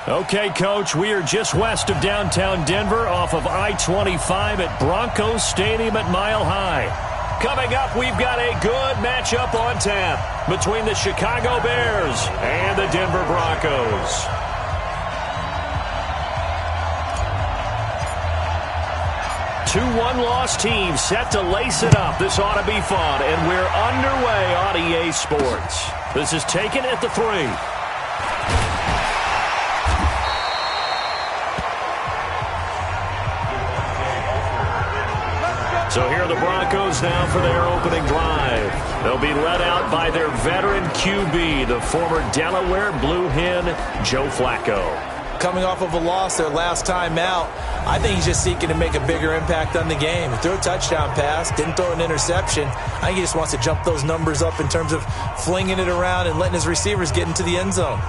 Okay, Coach, we are just west of downtown Denver off of I-25 at Broncos Stadium at Mile High. Coming up, we've got a good matchup on tap between the Chicago Bears and the Denver Broncos. Two one-loss teams set to lace it up. This ought to be fun, and we're underway on EA Sports. This is taken at the 3. So here are the Broncos now for their opening drive. They'll be led out by their veteran QB, the former Delaware Blue Hen, Joe Flacco. Coming off of a loss their last time out, I think he's just seeking to make a bigger impact on the game. He threw a touchdown pass, didn't throw an interception. I think he just wants to jump those numbers up in terms of flinging it around and letting his receivers get into the end zone.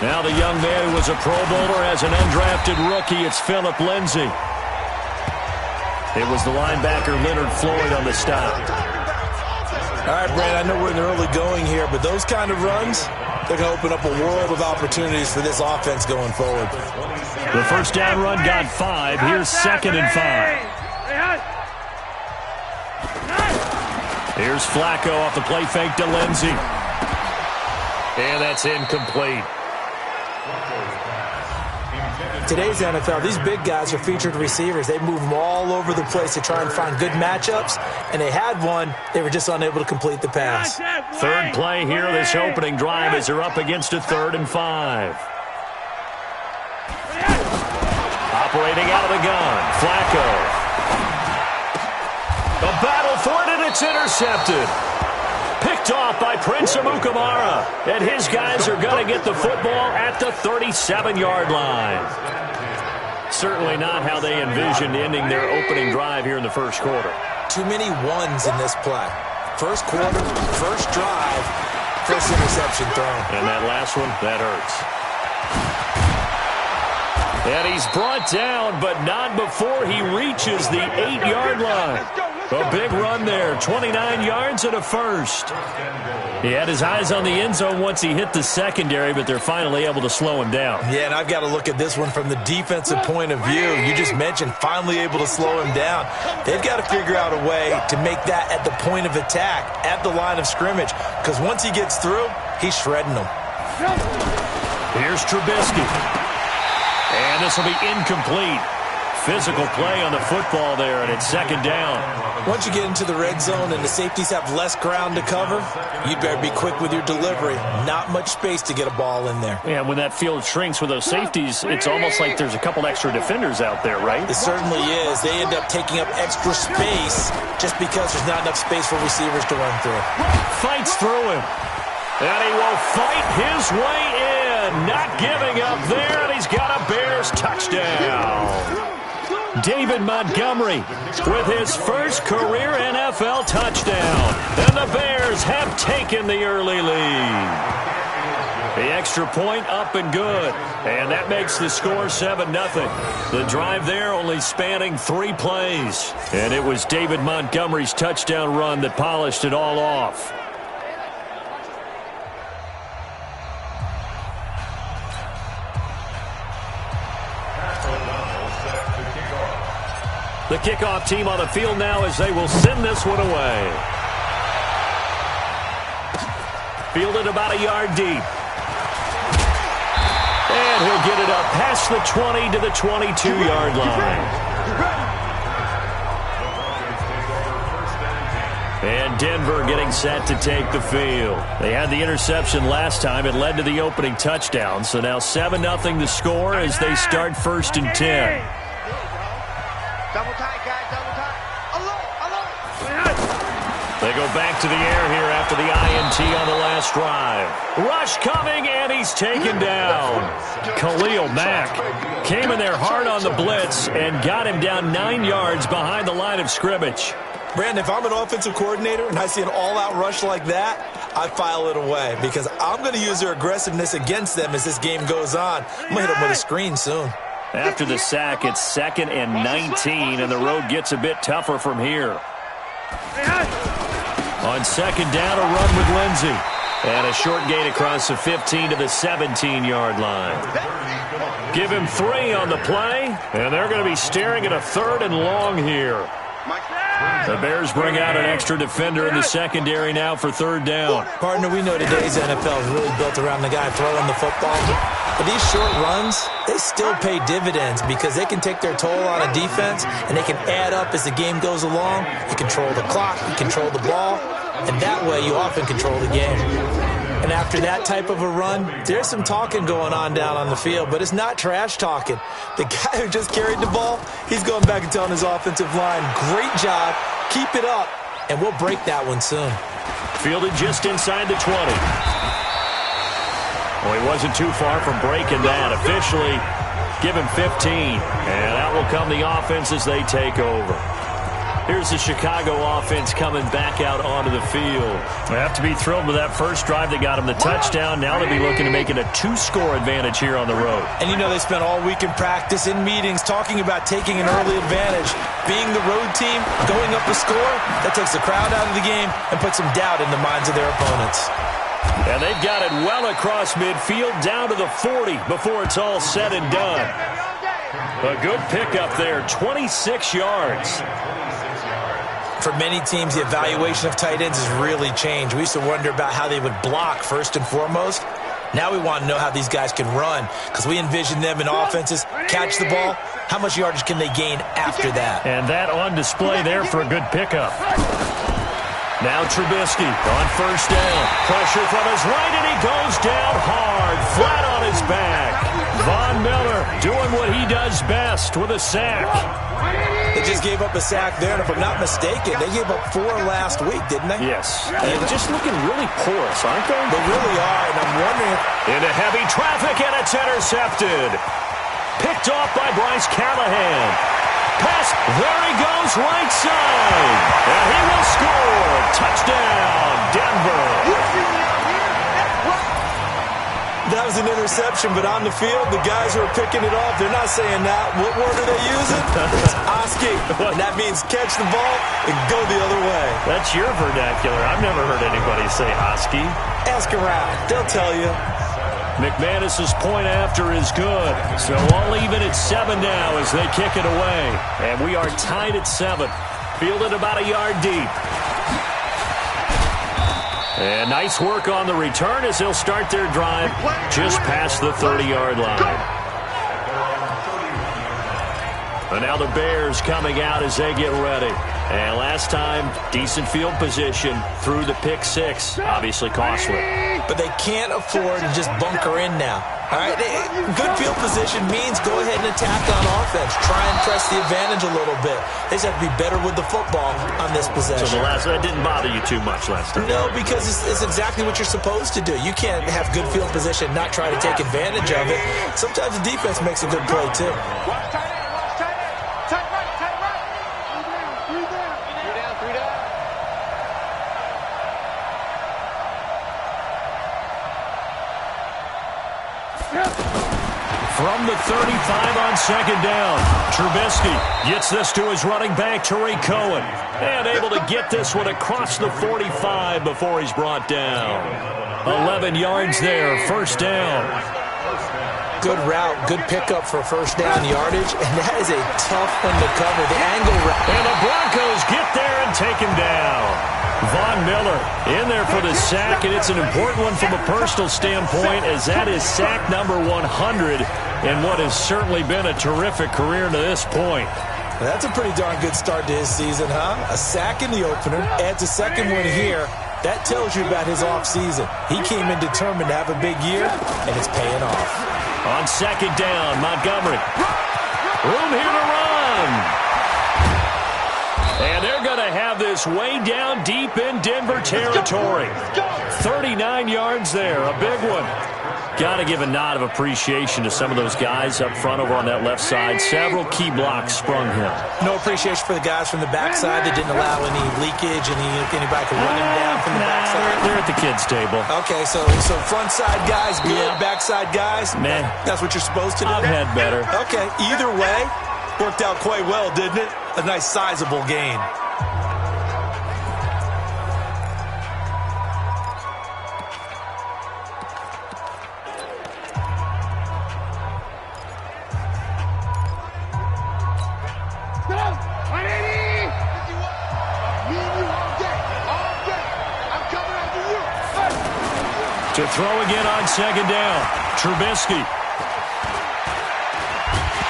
Now the young man who was a Pro Bowler as an undrafted rookie, it's Phillip Lindsay. It was the linebacker Leonard Floyd on the stop. All right, Brad, I know we're in the early going here, but those kind of runs, they're going to open up a world of opportunities for this offense going forward. The first down run got 5. Here's 2nd and 5. Here's Flacco off the play fake to Lindsay. And that's incomplete. Today's NFL, these big guys are featured receivers. They move them all over the place to try and find good matchups, and they had one. They were just unable to complete the pass. Third play here, this opening drive, as they're up against a 3rd and 5. Operating out of the gun, Flacco. A battle for it, and it's intercepted. Picked off by Prince Amukamara. And his guys are going to get the football at the 37-yard line. Certainly not how they envisioned ending their opening drive here in the first quarter. Too many ones in this play. First quarter, first drive, first interception thrown. And that last one, that hurts. And he's brought down, but not before he reaches the 8-yard line. A big run there, 29 yards and a first. He had his eyes on the end zone once he hit the secondary, but they're finally able to slow him down. Yeah, and I've got to look at this one from the defensive point of view. You just mentioned finally able to slow him down. They've got to figure out a way to make that at the point of attack, at the line of scrimmage, because once he gets through, he's shredding them. Here's Trubisky. And this will be incomplete. Physical play on the football there, and it's 2nd down. Once you get into the red zone and the safeties have less ground to cover, you'd better be quick with your delivery. Not much space to get a ball in there. Yeah, when that field shrinks with those safeties, it's almost like there's a couple extra defenders out there, right? It certainly is. They end up taking up extra space just because there's not enough space for receivers to run through. Fights through him. And he will fight his way in. Not giving up there, and he's got a Bears touchdown. David Montgomery with his first career NFL touchdown. And the Bears have taken the early lead. The extra point up and good. And that makes the score 7-0. The drive there only spanning 3 plays. And it was David Montgomery's touchdown run that polished it all off. The kickoff team on the field now as they will send this one away. Fielded about a yard deep. And he'll get it up past the 20 to the 22-yard line. And Denver getting set to take the field. They had the interception last time. It led to the opening touchdown. So now 7-0 the score as they start 1st and 10. Double tight, guys, double tight. They go back to the air here after the INT on the last drive. Rush coming, and he's taken down. Khalil Mack came in there hard on the blitz and got him down 9 yards behind the line of scrimmage. Brandon, if I'm an offensive coordinator and I see an all-out rush like that, I file it away because I'm going to use their aggressiveness against them as this game goes on. I'm going to hit them with a screen soon. After the sack, it's 2nd and 19, and the road gets a bit tougher from here. On 2nd down, a run with Lindsey. And a short gain across the 15 to the 17-yard line. Give him 3 on the play, and they're going to be staring at a 3rd and long here. The Bears bring out an extra defender in the secondary now for 3rd down. Partner, we know today's NFL is really built around the guy throwing the football. But these short runs, they still pay dividends because they can take their toll on a defense, and they can add up as the game goes along. You control the clock, you control the ball, and that way you often control the game. And after that type of a run, there's some talking going on down on the field, but it's not trash talking. The guy who just carried the ball, he's going back and telling his offensive line, great job, keep it up, and we'll break that one soon. Fielded just inside the 20. Well, he wasn't too far from breaking that. Officially, give him 15, and out will come the offense as they take over. Here's the Chicago offense coming back out onto the field. They have to be thrilled with that first drive that got them the touchdown. Now they'll be looking to make it a 2-score advantage here on the road. And you know they spent all week in practice, in meetings, talking about taking an early advantage. Being the road team, going up a score, that takes the crowd out of the game and puts some doubt in the minds of their opponents. And they've got it well across midfield down to the 40 before it's all said and done. A good pickup there, 26 yards. For many teams, the evaluation of tight ends has really changed. We used to wonder about how they would block first and foremost. Now we want to know how these guys can run because we envision them in offenses, catch the ball. How much yardage can they gain after that? And that on display there for a good pickup. Now Trubisky on 1st down. Pressure from his right, and he goes down hard, flat on his back. Von Miller doing what he does best with a sack. They just gave up a sack there, and if I'm not mistaken, they gave up 4 last week, didn't they? Yes. And just looking really porous, aren't they? They really are, and I'm wondering. Into heavy traffic, and it's intercepted. Picked off by Bryce Callahan. Pass, there he goes, right side. And he will score. Touchdown, Denver. That was an interception, but on the field, the guys who are picking it off, they're not saying that. What word are they using? It's Oski, and that means catch the ball and go the other way. That's your vernacular. I've never heard anybody say Oski. Ask around. They'll tell you. McManus's point after is good. So all even at 7 now as they kick it away. And we are tied at 7. Fielded about a yard deep. And nice work on the return as they'll start their drive just past the 30-yard line. And now the Bears coming out as they get ready. And last time, decent field position through the pick 6. Obviously costly. But they can't afford to just bunker in now. All right, good field position means go ahead and attack on offense. Try and press the advantage a little bit. They just have to be better with the football on this possession. So that didn't bother you too much last time? No, because it's exactly what you're supposed to do. You can't have good field position and not try to take advantage of it. Sometimes the defense makes a good play, too. From the 35 on 2nd down, Trubisky gets this to his running back, Tariq Cohen, and able to get this one across the 45 before he's brought down. 11 yards there, 1st down. Good route, good pickup for 1st down yardage, and that is a tough one to cover. The angle route. And the Broncos get there and take him down. Von Miller in there for the sack, and it's an important one from a personal standpoint as that is sack number 100 in what has certainly been a terrific career to this point. That's a pretty darn good start to his season, huh? A sack in the opener, adds a second one here. That tells you about his offseason. He came in determined to have a big year, and it's paying off. On 2nd down, Montgomery. Room here to run. And they're going to have this way down deep in Denver territory. 39 yards there, a big one. Got to give a nod of appreciation to some of those guys up front over on that left side. Several key blocks sprung him. No appreciation for the guys from the backside that didn't allow any leakage, anybody could run him down from the backside. They're at the kids' table. Okay, so front side guys good, Yeah. backside guys, man, that's what you're supposed to do? I've had better. Okay, either way, worked out quite well, didn't it? A nice sizable gain. To throw again on second down. Trubisky.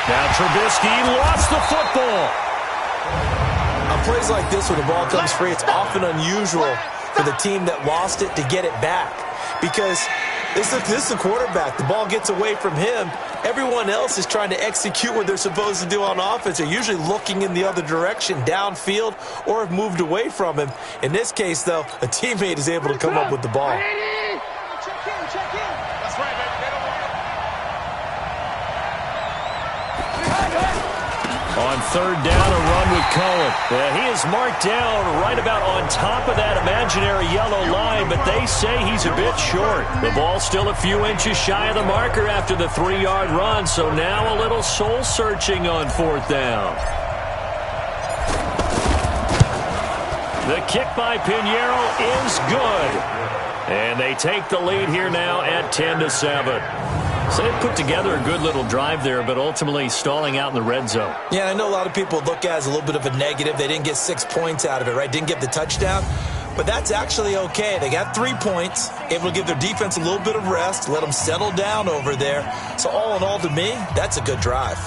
Now Trubisky lost the football. On plays like this where the ball comes free, it's often unusual for the team that lost it to get it back. Because this is a quarterback. The ball gets away from him. Everyone else is trying to execute what they're supposed to do on offense. They're usually looking in the other direction, downfield, or have moved away from him. In this case, though, a teammate is able to come up with the ball. On third down, a run with Cohen. He is marked down right about on top of that imaginary yellow line, but they say he's a bit short. The ball's still a few inches shy of the marker after the 3-yard run, so now a little soul-searching on fourth down. The kick by Pinheiro is good. And they take the lead here now at 10-7. So they put together a good little drive there, but ultimately stalling out in the red zone. Yeah, I know a lot of people look at it as a little bit of a negative. They didn't get 6 points out of it, right? Didn't get the touchdown. But that's actually okay. They got 3 points, able to give their defense a little bit of rest, let them settle down over there. So all in all, to me, that's a good drive.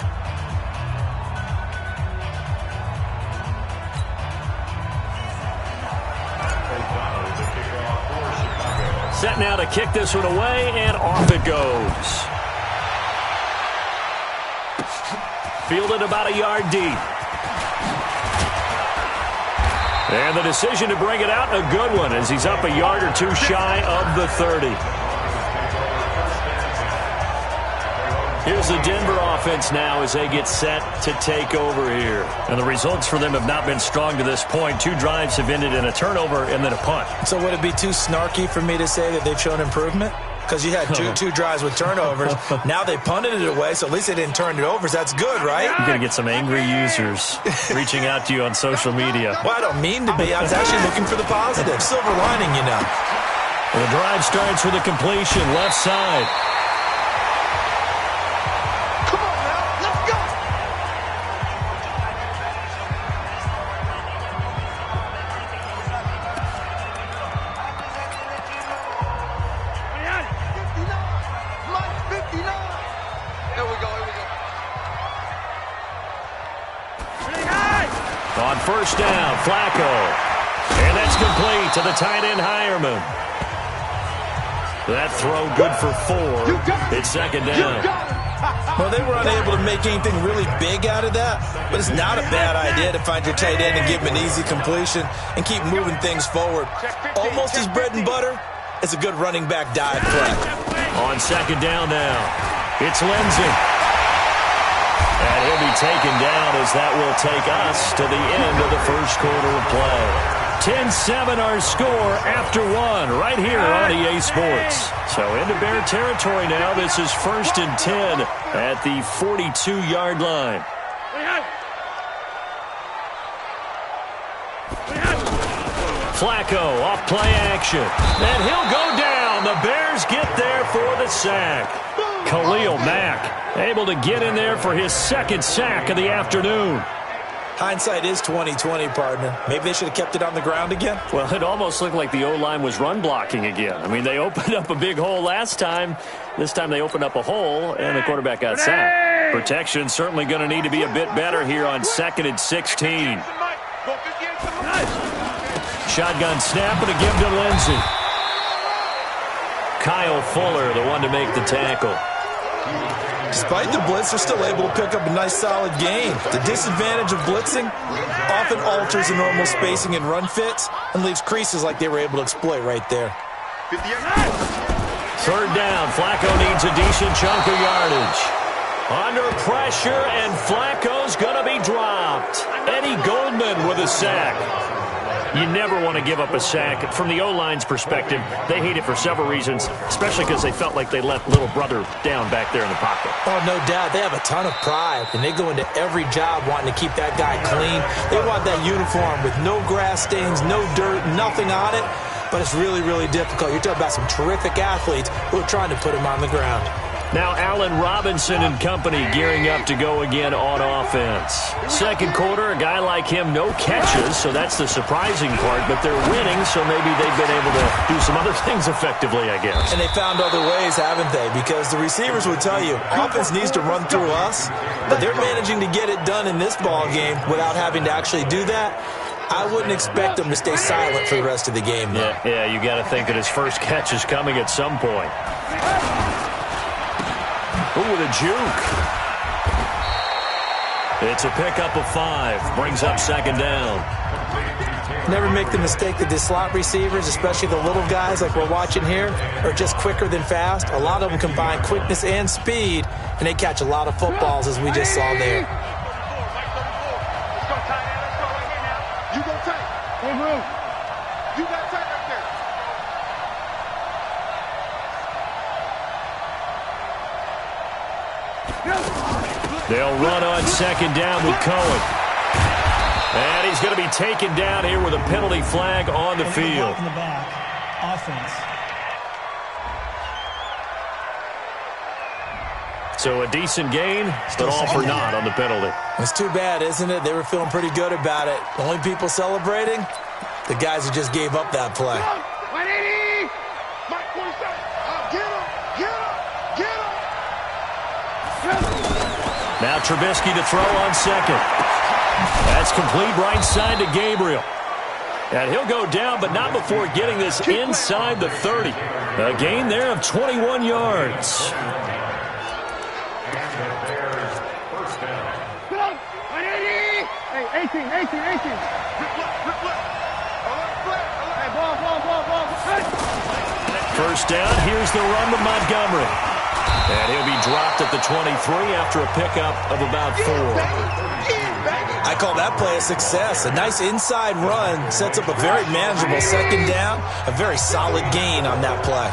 Set now to kick this one away, and off it goes. Fielded about a yard deep. And the decision to bring it out, a good one, as he's up a yard or two shy of the 30. Here's the Denver offense now as they get set to take over here. And the results for them have not been strong to this point. 2 drives have ended in a turnover and then a punt. So would it be too snarky for me to say that they've shown improvement? Because you had two drives with turnovers. Now they punted it away, so at least they didn't turn it over. So that's good, right? You're going to get some angry users reaching out to you on social media. Well, I don't mean to be. I was actually looking for the positive. Silver lining, you know. The drive starts with a completion, left side. On first down, Flacco. And that's complete to the tight end, Hireman. That throw good for 4. It's second down. Well, they were unable to make anything really big out of that, but it's not a bad idea to find your tight end and give him an easy completion and keep moving things forward. Almost his bread and butter. It's a good running back dive play. On second down now, it's Lindsey. And he'll be taken down as that will take us to the end of the first quarter of play. 10-7 our score after 1 right here on EA Sports. So into Bear territory now. This is 1st and 10 at the 42-yard line. Flacco off play action. And he'll go down. The Bears get there for the sack. Khalil Mack able to get in there for his 2nd sack of the afternoon. Hindsight is 20/20, partner. Maybe they should have kept it on the ground again. Well, it almost looked like the O-line was run blocking again. I mean, they opened up a big hole last time. This time they opened up a hole, and the quarterback got sacked. Protection certainly going to need to be a bit better here on 2nd and 16. Shotgun snap and a give to Lindsey. Kyle Fuller, the one to make the tackle. Despite the blitz, they're still able to pick up a nice solid gain. The disadvantage of blitzing often alters the normal spacing and run fits and leaves creases like they were able to exploit right there. Third down. Flacco needs a decent chunk of yardage. Under pressure, and Flacco's going to be dropped. Eddie Goldman with a sack. You never want to give up a sack. From the O-line's perspective, they hate it for several reasons, especially because they felt like they let little brother down back there in the pocket. Oh, no doubt. They have a ton of pride, and they go into every job wanting to keep that guy clean. They want that uniform with no grass stains, no dirt, nothing on it. But it's really, really difficult. You're talking about some terrific athletes who are trying to put him on the ground. Now Allen Robinson and company gearing up to go again on offense. Second quarter, a guy like him, no catches, so that's the surprising part. But they're winning, so maybe they've been able to do some other things effectively, I guess. And they found other ways, haven't they? Because the receivers would tell you, offense needs to run through us, but they're managing to get it done in this ball game without having to actually do that. I wouldn't expect them to stay silent for the rest of the game, though. Yeah, you got to think that his first catch is coming at some point. Ooh, with a juke. It's a pickup of 5. Brings up second down. Never make the mistake that the slot receivers, especially the little guys like we're watching here, are just quicker than fast. A lot of them combine quickness and speed, and they catch a lot of footballs, as we just saw there. You go tight. You got tight right there. They'll run on second down with Cohen. And he's going to be taken down here with a penalty flag on the field. In the back. Offense. So a decent gain, but all for naught on the penalty. It's too bad, isn't it? They were feeling pretty good about it. The only people celebrating, the guys who just gave up that play. 180. Mike 47. Get him. Now Trubisky to throw on second. That's complete right side to Gabriel. And he'll go down, but not before getting this inside the 30. A gain there of 21 yards. Hey, 18. Hey, ball. First down, here's the run to Montgomery. And he'll be dropped at the 23 after a pickup of about 4. I call that play a success. A nice inside run sets up a very manageable second down. A very solid gain on that play.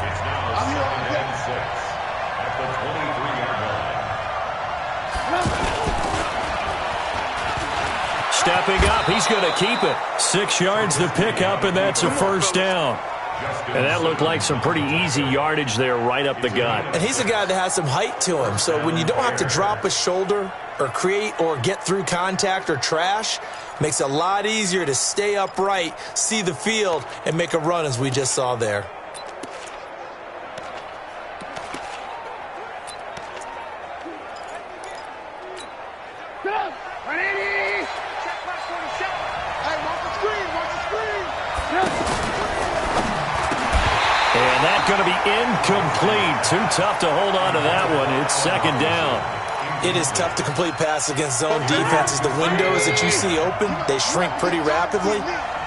Stepping up, he's going to keep it. 6 yards to pick up, and that's a first down. And that looked like some pretty easy yardage there right up the gut. And he's a guy that has some height to him. So when you don't have to drop a shoulder or create or get through contact or trash, makes it a lot easier to stay upright, see the field, and make a run as we just saw there. And that's going to be incomplete. Too tough to hold on to that one. It's second down. It is tough to complete pass against zone defenses. The windows that you see open, they shrink pretty rapidly.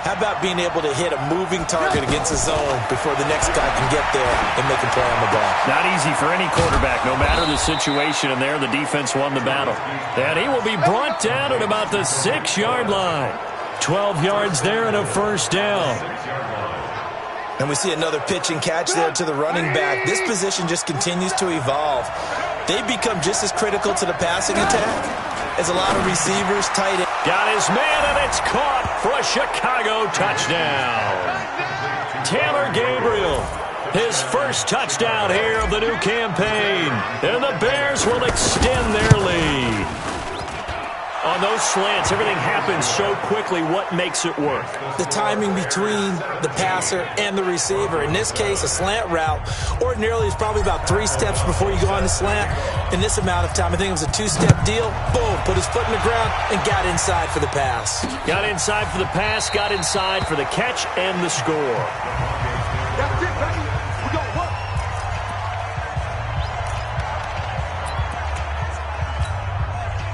How about being able to hit a moving target against a zone before the next guy can get there and make a play on the ball? Not easy for any quarterback, no matter the situation. And there, the defense won the battle. And he will be brought down at about the 6-yard line. 12 yards there and a first down. And we see another pitch and catch there to the running back. This position just continues to evolve. They become just as critical to the passing attack as a lot of receivers, tight end. Got his man, and it's caught for a Chicago touchdown. Taylor Gabriel, his first touchdown here of the new campaign. And the Bears will extend their lead. On those slants, everything happens so quickly. What makes it work? The timing between the passer and the receiver. In this case, a slant route ordinarily is probably about 3 steps before you go on the slant. In this amount of time, I think it was a 2-step deal. Boom, put his foot in the ground and got inside for the pass. Got inside for the pass, got inside for the catch and the score. That's it, baby. We gon' work.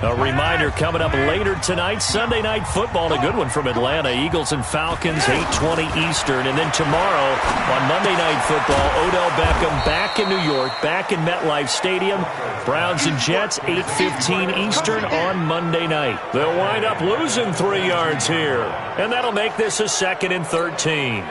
A reminder coming up later tonight, Sunday Night Football, a good one from Atlanta. Eagles and Falcons, 8:20 Eastern. And then tomorrow on Monday Night Football, Odell Beckham back in New York, back in MetLife Stadium. Browns and Jets, 8:15 Eastern on Monday night. They'll wind up losing 3 yards here, and that'll make this a 2nd and 13.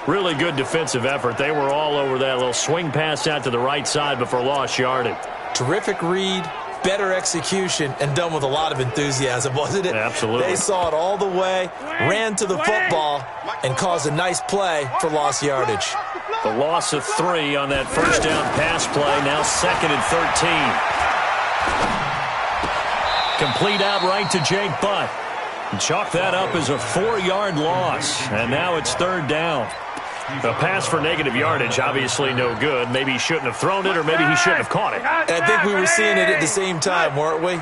Really good defensive effort. They were all over that little swing pass out to the right side before lost yardage. Terrific read. Better execution, and done with a lot of enthusiasm, wasn't it? Absolutely. They saw it all the way, ran to the football, and caused a nice play for lost yardage. The loss of 3 on that first down pass play, now 2nd and 13. Complete out right to Jake Butt. Chalk that up as a 4-yard loss, and now it's 3rd down. A pass for negative yardage, obviously no good. Maybe he shouldn't have thrown it, or maybe he shouldn't have caught it. And I think we were seeing it at the same time, weren't we?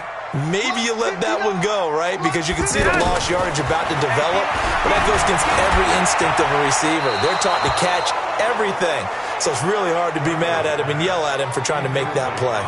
Maybe you let that one go, right? Because you can see the lost yardage about to develop. But that goes against every instinct of a receiver. They're taught to catch everything. So it's really hard to be mad at him and yell at him for trying to make that play.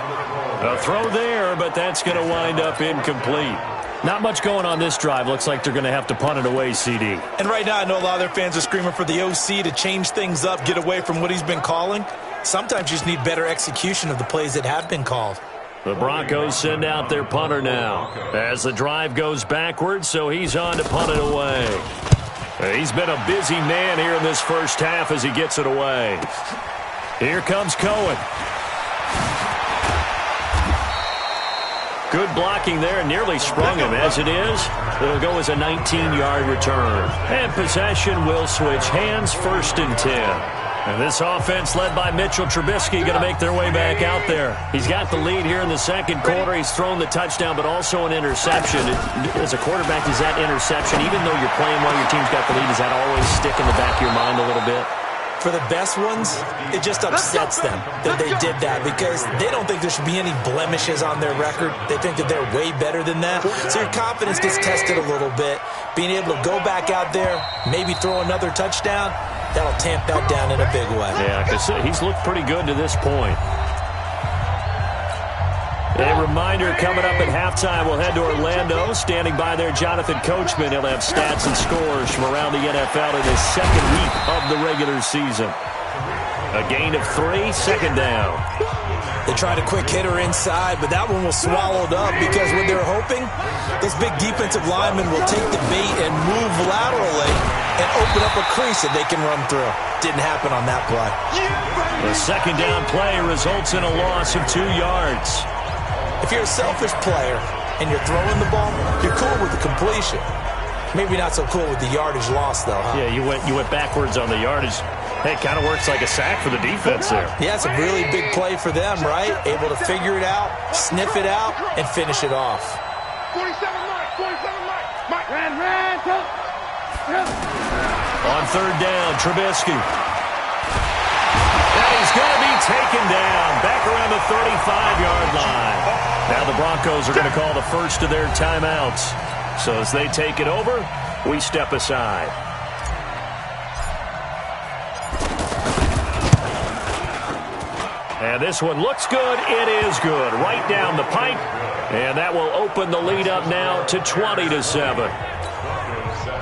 A throw there, but that's going to wind up incomplete. Not much going on this drive. Looks like they're going to have to punt it away, CD. And right now, I know a lot of their fans are screaming for the OC to change things up, get away from what he's been calling. Sometimes you just need better execution of the plays that have been called. The Broncos send out their punter now as the drive goes backwards, so he's on to punt it away. He's been a busy man here in this first half as he gets it away. Here comes Cohen. Good blocking there, nearly sprung him. As it is, it'll go as a 19-yard return. And possession will switch hands, 1st and 10. And this offense led by Mitchell Trubisky going to make their way back out there. He's got the lead here in the 2nd quarter. He's thrown the touchdown, but also an interception. As a quarterback, is that interception, even though you're playing while your team's got the lead, does that always stick in the back of your mind a little bit? For the best ones, it just upsets them that they did that because they don't think there should be any blemishes on their record. They think that they're way better than that. So your confidence gets tested a little bit. Being able to go back out there, maybe throw another touchdown, that'll tamp that down in a big way. Yeah, because he's looked pretty good to this point. A reminder coming up at halftime, we'll head to Orlando. Standing by there, Jonathan Coachman. He'll have stats and scores from around the NFL in his 2nd week of the regular season. A gain of 3, 2nd down. They tried a quick hitter inside, but that one was swallowed up because what they're hoping, those big defensive linemen will take the bait and move laterally and open up a crease that they can run through. Didn't happen on that play. The 2nd down play results in a loss of 2 yards. If you're a selfish player and you're throwing the ball, you're cool with the completion. Maybe not so cool with the yardage loss, though, huh? Yeah, you went backwards on the yardage. Hey, it kind of works like a sack for the defense there. Yeah, it's a really big play for them, right? Able to figure it out, sniff it out, and finish it off. 47 Mike. Ran. On 3rd down, Trubisky. And he's going to be taken down back around the 35-yard line. Now the Broncos are going to call the first of their timeouts. So as they take it over, we step aside. And this one looks good. It is good. Right down the pipe. And that will open the lead up now to 20-7.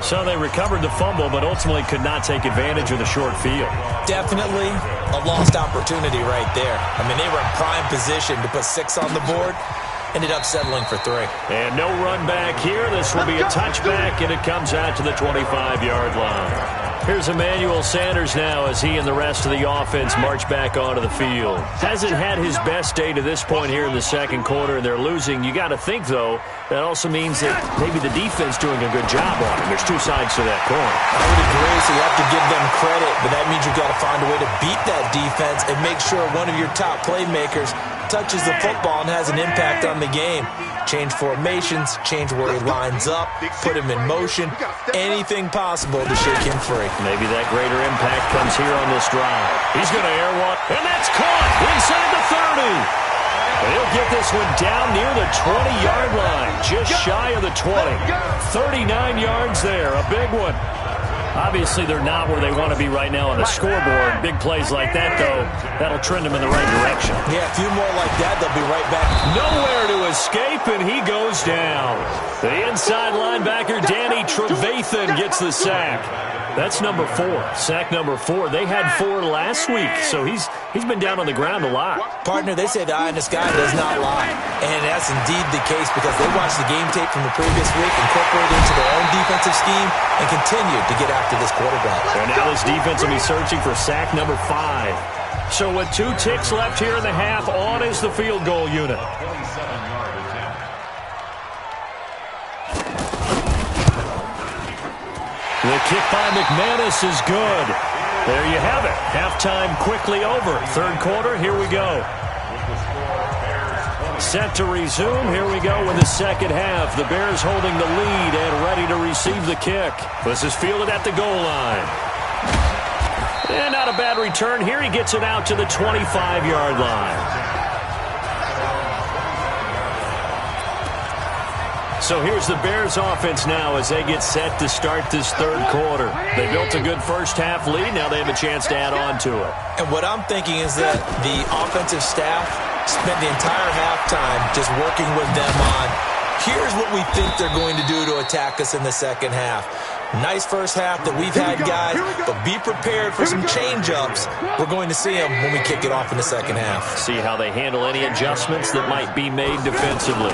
So they recovered the fumble, but ultimately could not take advantage of the short field. Definitely a lost opportunity right there. I mean, they were in prime position to put 6 on the board. Ended up settling for 3. And no run back here. This will be a touchback, and it comes out to the 25-yard line. Here's Emmanuel Sanders now as he and the rest of the offense march back onto the field. Hasn't had his best day to this point here in the 2nd quarter, and they're losing. You got to think, though, that also means that maybe the defense doing a good job on it. There's 2 sides to that coin. I would agree, so you have to give them credit, but that means you've got to find a way to beat that defense and make sure one of your top playmakers touches the football and has an impact on the game. Change formations, change where he lines up, put him in motion, anything possible to shake him free. Maybe that greater impact comes here on this drive. He's going to air one, and that's caught inside the 30. And he'll get this one down near the 20-yard line, just shy of the 20. 39 yards there, a big one. Obviously, they're not where they want to be right now on the scoreboard. Big plays like that, though, that'll trend them in the right direction. Yeah, a few more like that, they'll be right back. Nowhere to escape, and he goes down. The inside linebacker, Danny Trevathan, gets the sack. That's number 4, sack number 4. They had 4 last week, so he's been down on the ground a lot. Partner, they say the eye in the sky does not lie. And that's indeed the case because they watched the game tape from the previous week, incorporated into their own defensive scheme, and continued to get after this quarterback. And now this defense will be searching for sack number 5. So with 2 ticks left here in the half, on is the field goal unit. The kick by McManus is good. There you have it. Halftime quickly over. Third quarter, here we go. Set to resume. Here we go in the second half. The Bears holding the lead and ready to receive the kick. This is fielded at the goal line. And not a bad return here. He gets it out to the 25-yard line. So here's the Bears offense now as they get set to start this third quarter. They built a good first half lead. Now they have a chance to add on to it. And what I'm thinking is that the offensive staff spent the entire halftime just working with them on, here's what we think they're going to do to attack us in the second half. Nice first half that we've had, guys, but be prepared for some change-ups. We're going to see them when we kick it off in the second half. See how they handle any adjustments that might be made defensively.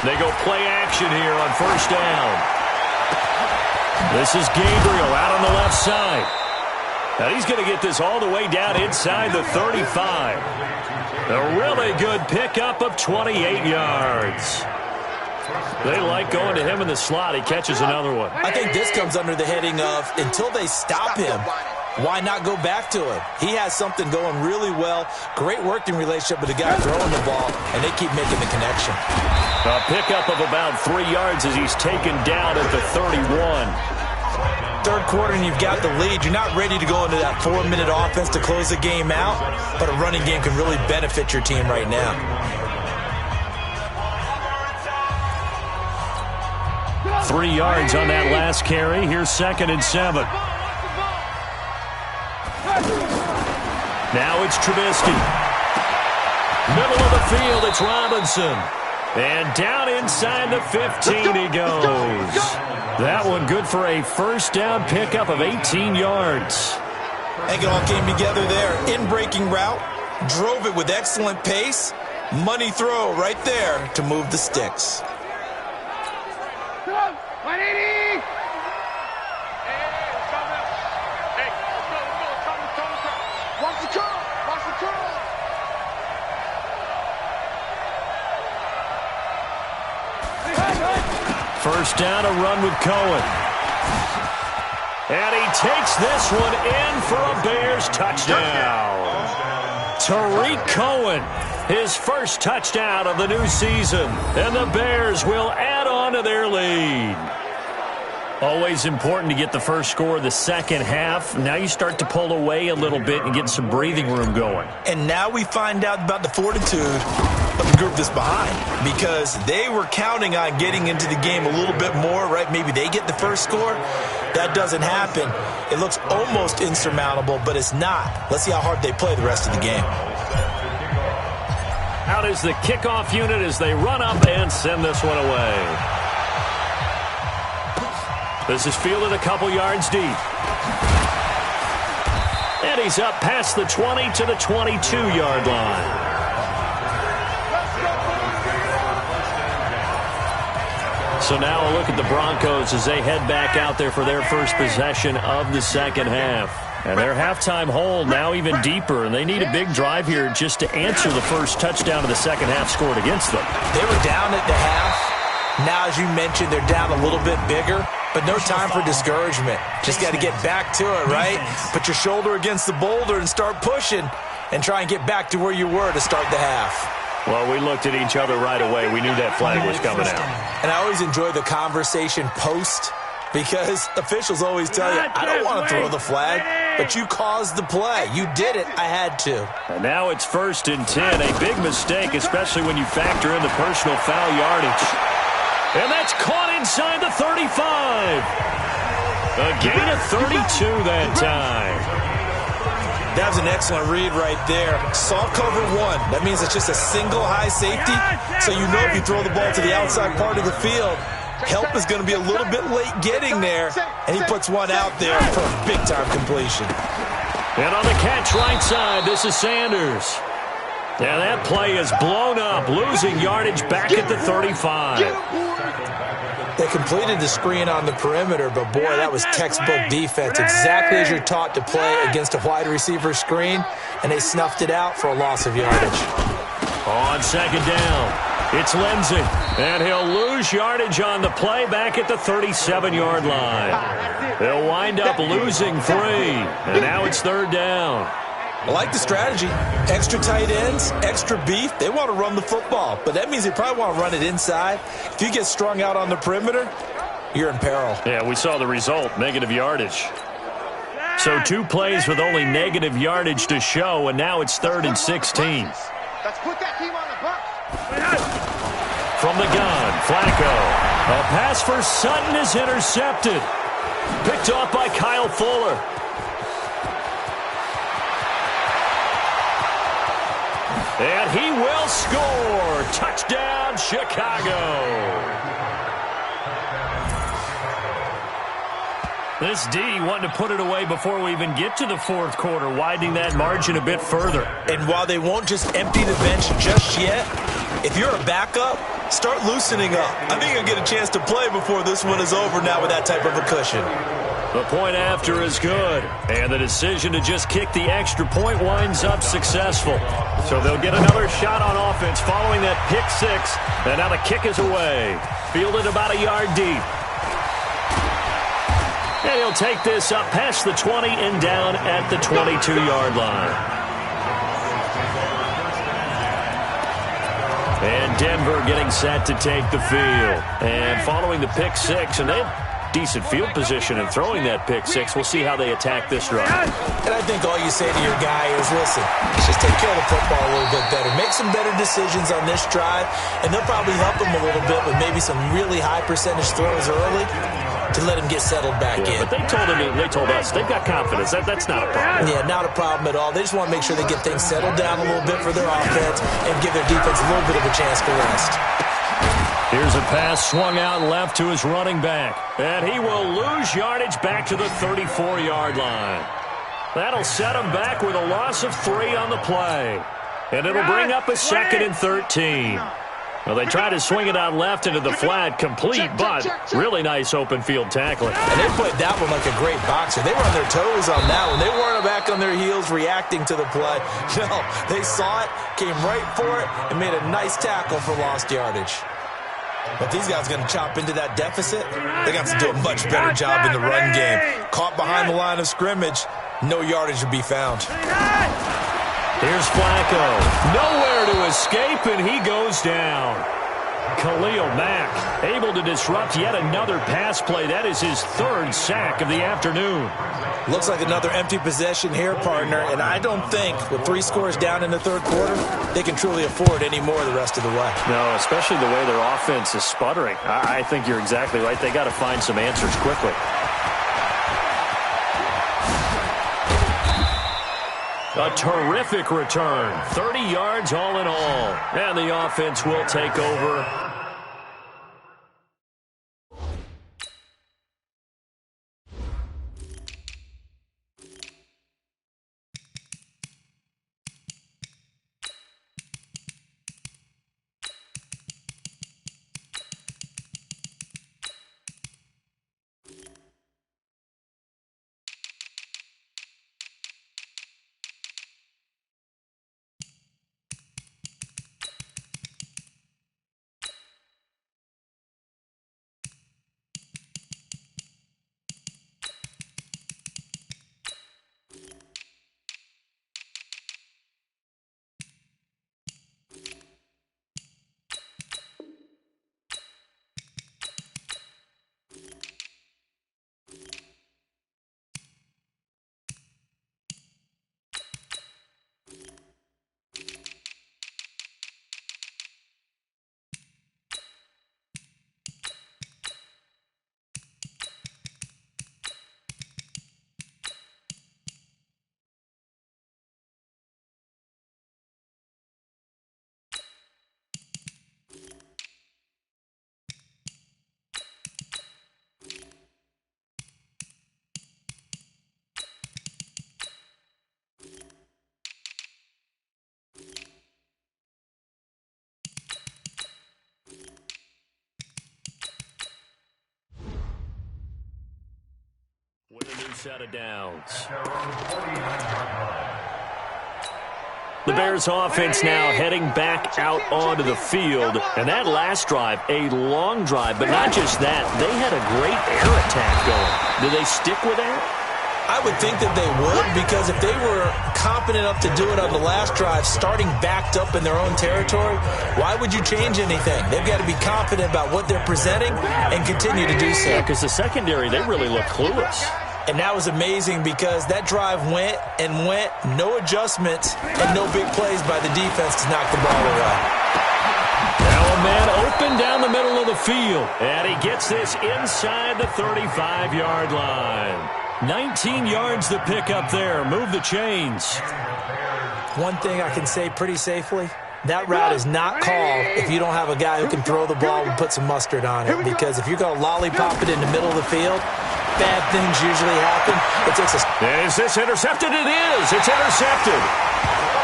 They go play action here on first down. This is Gabriel out on the left side. Now he's going to get this all the way down inside the 35. A really good pickup of 28 yards. They like going to him in the slot. He catches another one. I think this comes under the heading of until they stop him, why not go back to him? He has something going really well. Great working relationship with the guy throwing the ball, and they keep making the connection. A pickup of about 3 yards as he's taken down at the 31. Third quarter and you've got the lead. You're not ready to go into that 4-minute offense to close the game out, but a running game can really benefit your team right now. Three yards on that last carry. Here's 2nd and 7. Now it's Trubisky. Middle of the field, it's Robinson. And down inside the 15 he goes. That one good for a first down pickup of 18 yards. I think it all came together there. In-breaking route, drove it with excellent pace. Money throw right there to move the sticks. 180! Watch the curl! Watch the curl! First down, a run with Cohen. And he takes this one in for a Bears touchdown. Tariq Cohen, his first touchdown of the new season. And the Bears will add on to their lead. Always important to get the first score of the second half. Now you start to pull away a little bit and get some breathing room going. And now we find out about the fortitude of the group that's behind, because they were counting on getting into the game a little bit more, right? Maybe they get the first score. That doesn't happen. It looks almost insurmountable, but it's not. Let's see how hard they play the rest of the game. Out is the kickoff unit as they run up and send this one away. This is fielded a couple yards deep. And he's up past the 20 to the 22-yard line. So now a look at the Broncos as they head back out there for their first possession of the second half. And their halftime hold now even deeper, and they need a big drive here just to answer the first touchdown of the second half scored against them. They were down at the half. Now, as you mentioned, they're down a little bit bigger, but no time for discouragement. Just got to get back to it, right? Put your shoulder against the boulder and start pushing and try and get back to where you were to start the half. Well, we looked at each other right away. We knew that flag was coming out. And I always enjoy the conversation post, because officials always tell you, I don't want to throw the flag, but you caused the play. You did it. I had to. And now it's 1st and 10. A big mistake, especially when you factor in the personal foul yardage. And that's caught inside the 35. A gain of 32 that time. That was an excellent read right there. Saw cover one. That means it's just a single high safety. So you know if you throw the ball to the outside part of the field, help is going to be a little bit late getting there. And he puts one out there for a big-time completion. And on the catch right side, this is Sanders. Now that play is blown up, losing yardage back at the 35. They completed the screen on the perimeter, but boy, that was textbook defense. Exactly as you're taught to play against a wide receiver screen, and they snuffed it out for a loss of yardage. On second down, it's Lindsey, and he'll lose yardage on the play back at the 37-yard line. They'll wind up losing 3, and now it's third down. I like the strategy. Extra tight ends, extra beef. They want to run the football, but that means they probably want to run it inside. If you get strung out on the perimeter, you're in peril. Yeah, we saw the result, negative yardage. So 2 plays with only negative yardage to show, and now it's 3rd and 16. Let's put that team on the box. From the gun, Flacco. A pass for Sutton is intercepted. Picked off by Kyle Fuller. And he will score. Touchdown, Chicago. This D wanting to put it away before we even get to the fourth quarter, widening that margin a bit further. And while they won't just empty the bench just yet, if you're a backup, start loosening up. I think you'll get a chance to play before this one is over now with that type of a cushion. The point after is good, and the decision to just kick the extra point winds up successful. So they'll get another shot on offense following that pick 6, and now the kick is away. Fielded about a yard deep. And he'll take this up past the 20 and down at the 22-yard line. And Denver getting set to take the field. And following the pick 6, and they have decent field position and throwing that pick 6. We'll see how they attack this drive. And I think all you say to your guy is, listen, let's just take care of the football a little bit better. Make some better decisions on this drive, and they'll probably help him a little bit with maybe some really high percentage throws early to let him get settled back in. But they told us they've got confidence. That's not a problem. Yeah, not a problem at all. They just want to make sure they get things settled down a little bit for their offense and give their defense a little bit of a chance to rest. Here's a pass swung out left to his running back. And he will lose yardage back to the 34-yard line. That'll set him back with a loss of 3 on the play. And it'll bring up a 2nd and 13. Well, they tried to swing it out left into the flat, complete, but really nice open field tackling. And they played that one like a great boxer. They were on their toes on that one. They weren't back on their heels reacting to the play. No, they saw it, came right for it, and made a nice tackle for lost yardage. But these guys are going to chop into that deficit. They got to do a much better job in the run game. Caught behind the line of scrimmage, no yardage to be found. Here's Flacco. Nowhere to escape, and he goes down. Khalil Mack able to disrupt yet another pass play. That is his 3rd sack of the afternoon. Looks like another empty possession here, partner, and I don't think with 3 scores down in the 3rd quarter, they can truly afford any more the rest of the way. No, especially the way their offense is sputtering. I think you're exactly right. They got to find some answers quickly. A terrific return. 30 yards all in all. And the offense will take over. set of downs. The Bears offense now heading back out onto the field. And that last drive, a long drive, but not just that. They had a great air attack going. Do they stick with that? I would think that they would, because if they were competent enough to do it on the last drive, starting backed up in their own territory, why would you change anything? They've got to be confident about what they're presenting and continue to do so. Yeah, because the secondary, they really look clueless. And that was amazing because that drive went and went, no adjustments and no big plays by the defense to knock the ball away. Now a man open down the middle of the field, and he gets this inside the 35-yard line. 19 yards to pick up there. Move the chains. One thing I can say pretty safely, that route is not called if you don't have a guy who can throw the ball and put some mustard on it. Because if you're going to lollipop it in the middle of the field, bad things usually happen. It takes a... Is this intercepted? It is. It's intercepted.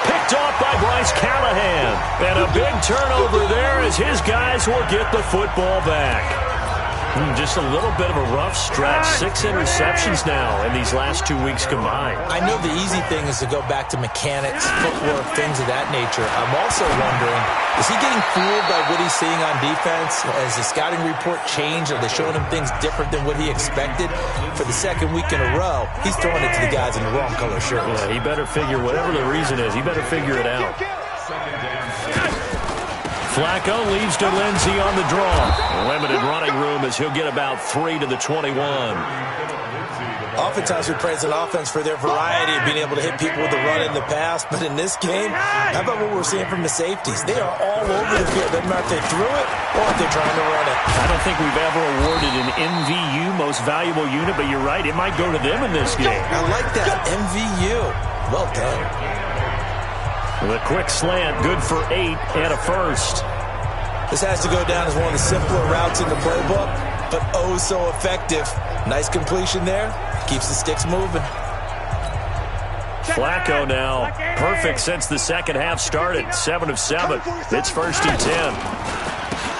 Picked off by Bryce Callahan. And a big turnover there as his guys will get the football back. Just a little bit of a rough stretch. 6 interceptions now in these last 2 weeks combined. I know the easy thing is to go back to mechanics, footwork, things of that nature. I'm also wondering, is he getting fooled by what he's seeing on defense? Has the scouting report changed? Are they showing him things different than what he expected? For the second week in a row, he's throwing it to the guys in the wrong color shirts. Yeah, he better figure, whatever the reason is, he better figure it out. Flacco leaves to Lindsey on the draw. Limited running room as he'll get about 3 to the 21. Oftentimes we praise an offense for their variety of being able to hit people with the run in the pass. But in this game, how about what we're seeing from the safeties? They are all over the field. Doesn't matter if they threw it or if they're trying to run it. I don't think we've ever awarded an MVU, most valuable unit, but you're right, it might go to them in this game. I like that. MVU. Well done. The quick slant, good for 8 and a first. This has to go down as one of the simpler routes in the playbook, but oh so effective. Nice completion there. Keeps the sticks moving. Flacco now, perfect since the second half started. 7 of 7. It's 1st and 10.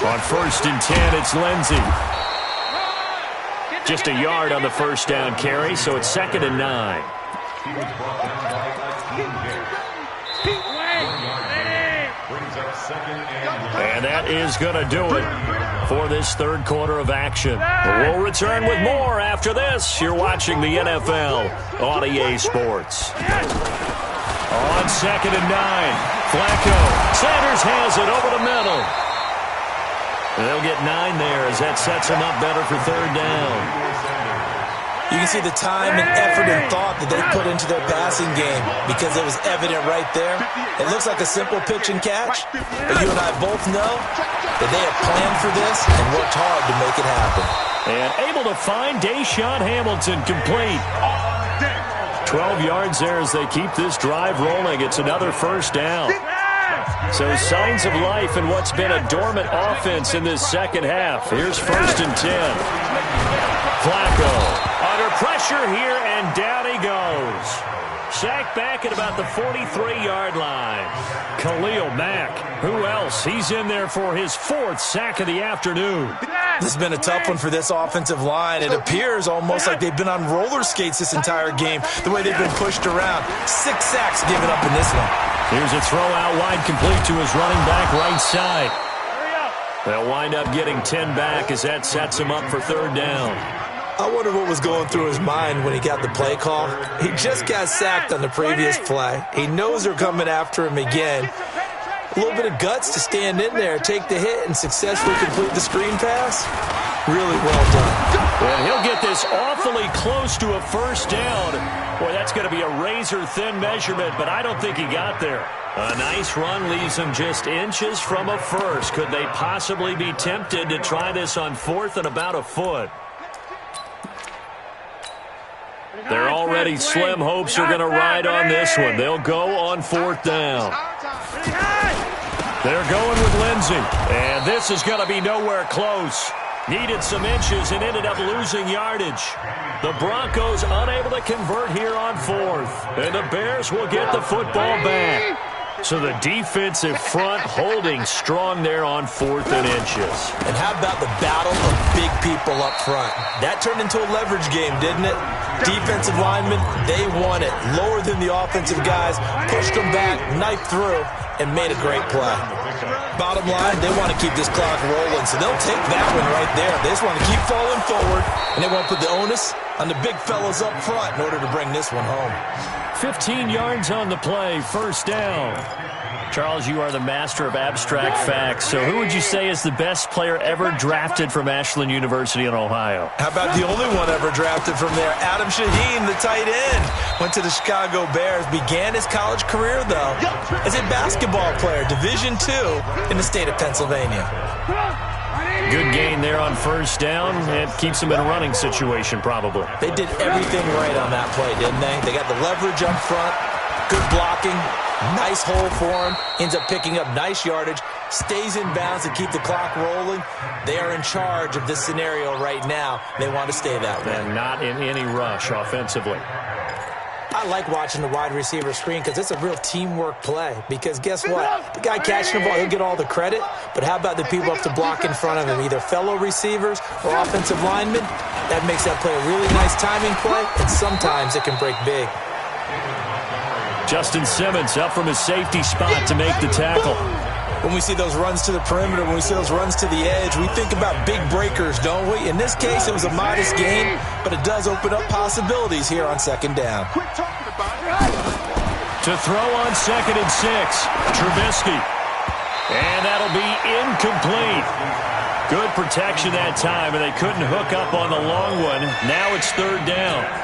On 1st and 10, it's Lindsey. Just a yard on the first down carry, so it's 2nd and 9. And that is going to do it for this third quarter of action. We'll return with more after this. You're watching the NFL on EA Sports. On 2nd and 9, Flacco. Sanders has it over the middle. And they'll get 9 there as that sets them up better for third down. You can see the time and effort and thought that they put into their passing game because it was evident right there. It looks like a simple pitch and catch, but you and I both know that they have planned for this and worked hard to make it happen. And able to find Deshaun Hamilton complete. 12 yards there as they keep this drive rolling. It's another first down. So signs of life in what's been a dormant offense in this second half. Here's 1st and 10. Flacco under pressure here, and down he goes. Sacked back at about the 43-yard line. Khalil Mack, who else? He's in there for his 4th sack of the afternoon. This has been a tough one for this offensive line. It appears almost like they've been on roller skates this entire game, the way they've been pushed around. 6 sacks given up in this one. Here's a throw out wide, complete to his running back right side. They'll wind up getting 10 back as that sets him up for third down. I wonder what was going through his mind when he got the play call. He just got sacked on the previous play. He knows they're coming after him again. A little bit of guts to stand in there, take the hit, and successfully complete the screen pass. Really well done. And he'll get this awfully close to a first down. Boy, that's going to be a razor-thin measurement, but I don't think he got there. A nice run leaves him just inches from a first. Could they possibly be tempted to try this on 4th and about a foot? They're already slim hopes are going to ride on this one. They'll go on 4th down. They're going with Lindsey. And this is going to be nowhere close. Needed some inches and ended up losing yardage. The Broncos unable to convert here on 4th. And the Bears will get the football back. So the defensive front holding strong there on 4th and inches. And how about the battle of big people up front? That turned into a leverage game, didn't it? Defensive linemen, they won it. Lower than the offensive guys, pushed them back, knifed through, and made a great play. Bottom line, they want to keep this clock rolling, so they'll take that one right there. They just want to keep falling forward, and they won't put the onus on the big fellas up front in order to bring this one home. 15 yards on the play, 1st down. Charles, you are the master of abstract facts. So who would you say is the best player ever drafted from Ashland University in Ohio? How about the only one ever drafted from there? Adam Shaheen, the tight end. Went to the Chicago Bears. Began his college career, though, as a basketball player, Division II in the state of Pennsylvania. Good gain there on 1st down. It keeps them in a running situation, probably. They did everything right on that play, didn't they? They got the leverage up front, good blocking, nice hole for him, ends up picking up nice yardage, stays in bounds to keep the clock rolling. They are in charge of this scenario right now. They want to stay that way. And not in any rush offensively. I like watching the wide receiver screen because it's a real teamwork play. Because guess what? The guy catching the ball, he'll get all the credit. But how about the people up to block in front of him, either fellow receivers or offensive linemen? That makes that play a really nice timing play, and sometimes it can break big. Justin Simmons up from his safety spot to make the tackle. When we see those runs to the perimeter, when we see those runs to the edge, we think about big breakers, don't we? In this case, it was a modest gain, but it does open up possibilities here on 2nd down. To throw on 2nd and 6, Trubisky. And that'll be incomplete. Good protection that time, and they couldn't hook up on the long one. Now it's 3rd down.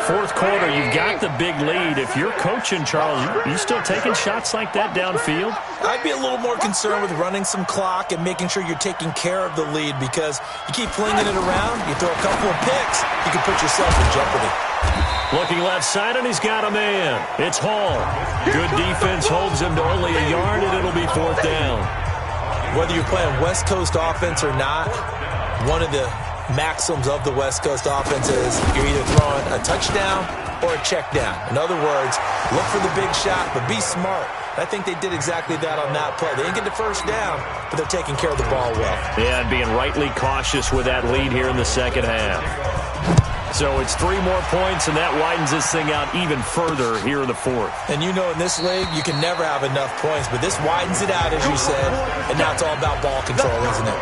4th quarter, you've got the big lead. If you're coaching, Charles, you still taking shots like that downfield? I'd be a little more concerned with running some clock and making sure you're taking care of the lead, because you keep flinging it around, you throw a couple of picks, you can put yourself in jeopardy. Looking left side, and he's got a man. It's Hall. Good defense holds him to only a yard, and it'll be 4th down. Whether you're playing West Coast offense or not, one of the maxims of the West Coast offense is you're either throwing a touchdown or a check down. In other words, look for the big shot, but be smart. I think they did exactly that on that play. They didn't get the 1st down, but they're taking care of the ball well. Yeah, and being rightly cautious with that lead here in the 2nd half. So it's 3 more points, and that widens this thing out even further here in the 4th. And you know in this league, you can never have enough points, but this widens it out, as you said, and now it's all about ball control, isn't it?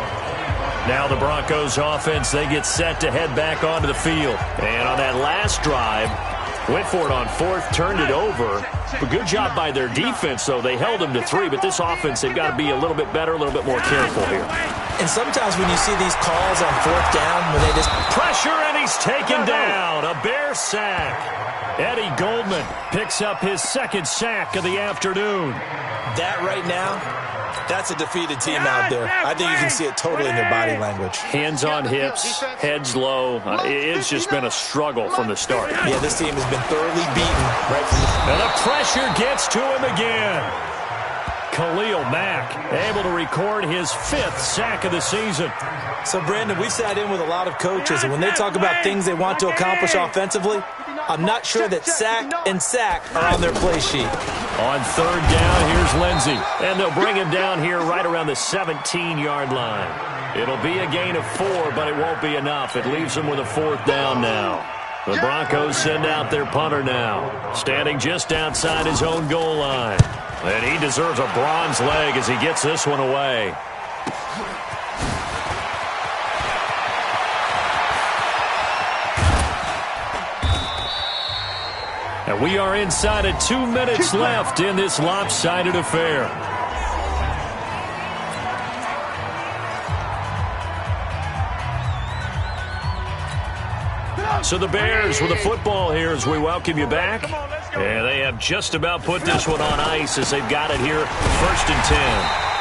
Now the Broncos offense, they get set to head back onto the field. And on that last drive, went for it on 4th, turned it over. But good job by their defense, though. They held them to 3, but this offense, they've got to be a little bit better, a little bit more careful here. And sometimes when you see these calls on 4th down, when they just pressure, and he's taken down. A Bear sack. Eddie Goldman picks up his 2nd sack of the afternoon. That right now, that's a defeated team out there. I think you can see it totally in their body language. Hands on hips, heads low. It's just been a struggle from the start. Yeah, this team has been thoroughly beaten right from the... And the pressure gets to him again. Khalil Mack able to record his 5th sack of the season. So, Brandon, we've sat in with a lot of coaches, and when they talk about things they want to accomplish offensively, I'm not sure that sack and sack are on their play sheet. On 3rd down, here's Lindsey. And they'll bring him down here right around the 17-yard line. It'll be a gain of 4, but it won't be enough. It leaves them with a 4th down now. The Broncos send out their punter now, standing just outside his own goal line. And he deserves a bronze leg as he gets this one away. And we are inside of 2 minutes left in this lopsided affair. So the Bears with the football here as we welcome you back. And they have just about put this one on ice as they've got it here, 1st and 10.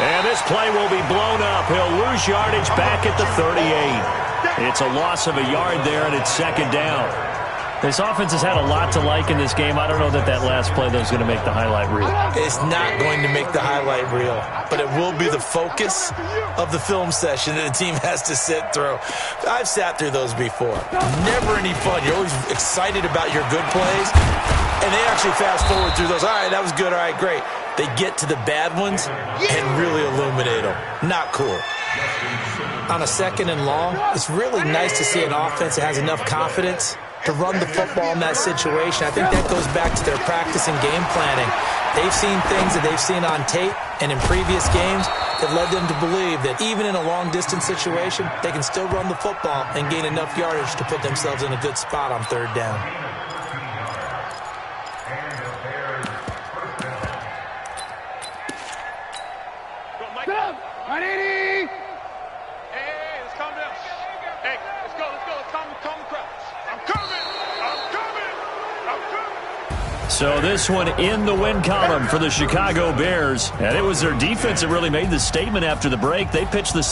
And this play will be blown up. He'll lose yardage back at the 38. It's a loss of a yard there, and it's 2nd down. This offense has had a lot to like in this game. I don't know that last play, though, is going to make the highlight reel. It's not going to make the highlight reel, but it will be the focus of the film session that the team has to sit through. I've sat through those before. Never any fun. You're always excited about your good plays, and they actually fast forward through those. All right, that was good. All right, great. They get to the bad ones and really illuminate them. Not cool. On a 2nd and long, it's really nice to see an offense that has enough confidence to run the football in that situation. I think that goes back to their practice and game planning. They've seen things that they've seen on tape and in previous games that led them to believe that even in a long-distance situation, they can still run the football and gain enough yardage to put themselves in a good spot on 3rd down. Ready? Hey, let's calm down. Hey, let's go. Let's calm the crowd. I'm coming. So this one in the win column for the Chicago Bears. And it was their defense that really made the statement after the break. They pitched the